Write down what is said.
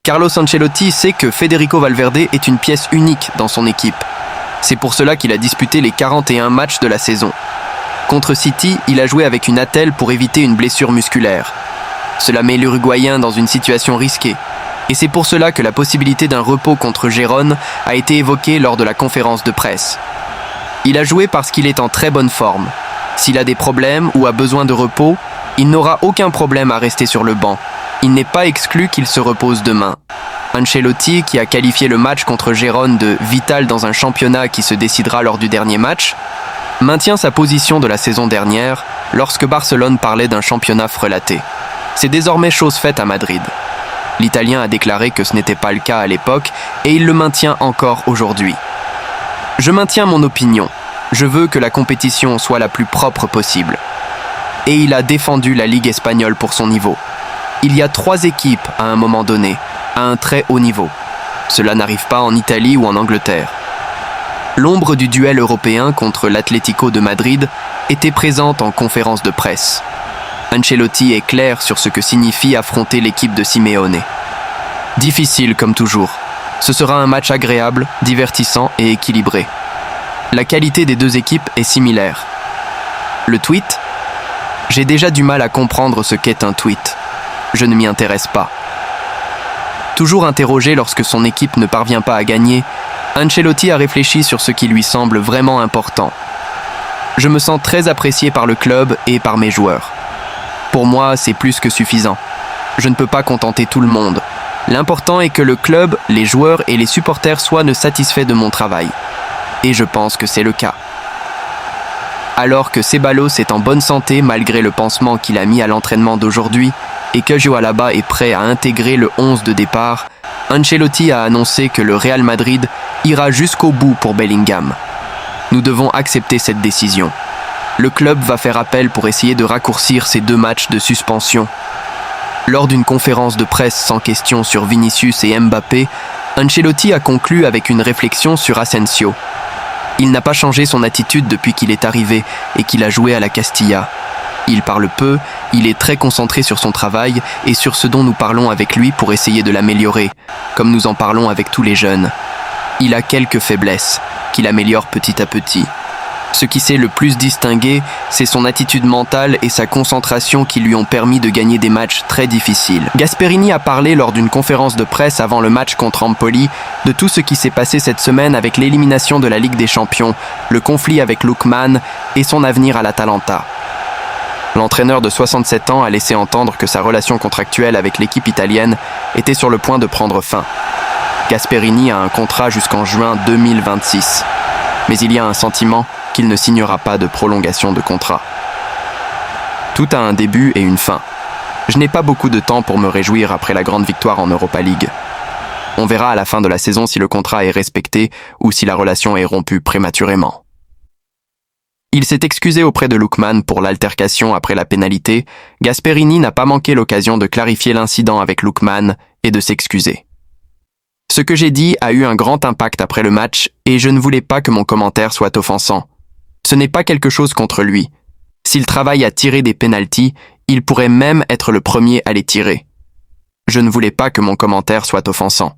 Carlo Ancelotti sait que Federico Valverde est une pièce unique dans son équipe. C'est pour cela qu'il a disputé les 41 matchs de la saison. Contre City, il a joué avec une attelle pour éviter une blessure musculaire. Cela met l'Uruguayen dans une situation risquée. Et c'est pour cela que la possibilité d'un repos contre Gérone a été évoquée lors de la conférence de presse. Il a joué parce qu'il est en très bonne forme. S'il a des problèmes ou a besoin de repos, il n'aura aucun problème à rester sur le banc. Il n'est pas exclu qu'il se repose demain. Ancelotti, qui a qualifié le match contre Gérone de vital dans un championnat qui se décidera lors du dernier match, maintient sa position de la saison dernière lorsque Barcelone parlait d'un championnat frelaté. C'est désormais chose faite à Madrid. L'Italien a déclaré que ce n'était pas le cas à l'époque et il le maintient encore aujourd'hui. Je maintiens mon opinion. Je veux que la compétition soit la plus propre possible. Et il a défendu la Ligue espagnole pour son niveau. Il y a 3 équipes à un moment donné, à un très haut niveau. Cela n'arrive pas en Italie ou en Angleterre. L'ombre du duel européen contre l'Atlético de Madrid était présente en conférence de presse. Ancelotti est clair sur ce que signifie affronter l'équipe de Simeone. Difficile comme toujours. Ce sera un match agréable, divertissant et équilibré. La qualité des 2 équipes est similaire. Le tweet ? J'ai déjà du mal à comprendre ce qu'est un tweet. Je ne m'y intéresse pas. Toujours interrogé lorsque son équipe ne parvient pas à gagner, Ancelotti a réfléchi sur ce qui lui semble vraiment important. Je me sens très apprécié par le club et par mes joueurs. Pour moi, c'est plus que suffisant. Je ne peux pas contenter tout le monde. L'important est que le club, les joueurs et les supporters soient satisfaits de mon travail. Et je pense que c'est le cas. Alors que Ceballos est en bonne santé malgré le pansement qu'il a mis à l'entraînement d'aujourd'hui et que Joao Alaba est prêt à intégrer le 11 de départ, Ancelotti a annoncé que le Real Madrid ira jusqu'au bout pour Bellingham. Nous devons accepter cette décision. Le club va faire appel pour essayer de raccourcir ces 2 matchs de suspension. Lors d'une conférence de presse sans question sur Vinicius et Mbappé, Ancelotti a conclu avec une réflexion sur Asensio. Il n'a pas changé son attitude depuis qu'il est arrivé et qu'il a joué à la Castilla. Il parle peu, il est très concentré sur son travail et sur ce dont nous parlons avec lui pour essayer de l'améliorer, comme nous en parlons avec tous les jeunes. Il a quelques faiblesses, qu'il améliore petit à petit. Ce qui s'est le plus distingué, c'est son attitude mentale et sa concentration qui lui ont permis de gagner des matchs très difficiles. Gasperini a parlé lors d'une conférence de presse avant le match contre Empoli de tout ce qui s'est passé cette semaine avec l'élimination de la Ligue des Champions, le conflit avec Lookman et son avenir à l'Atalanta. L'entraîneur de 67 ans a laissé entendre que sa relation contractuelle avec l'équipe italienne était sur le point de prendre fin. Gasperini a un contrat jusqu'en juin 2026. Mais il y a un sentiment qu'il ne signera pas de prolongation de contrat. Tout a un début et une fin. Je n'ai pas beaucoup de temps pour me réjouir après la grande victoire en Europa League. On verra à la fin de la saison si le contrat est respecté ou si la relation est rompue prématurément. Il s'est excusé auprès de Lookman pour l'altercation après la pénalité. Gasperini n'a pas manqué l'occasion de clarifier l'incident avec Lookman et de s'excuser. Ce que j'ai dit a eu un grand impact après le match et je ne voulais pas que mon commentaire soit offensant. Ce n'est pas quelque chose contre lui. S'il travaille à tirer des pénaltys, il pourrait même être le premier à les tirer. Je ne voulais pas que mon commentaire soit offensant.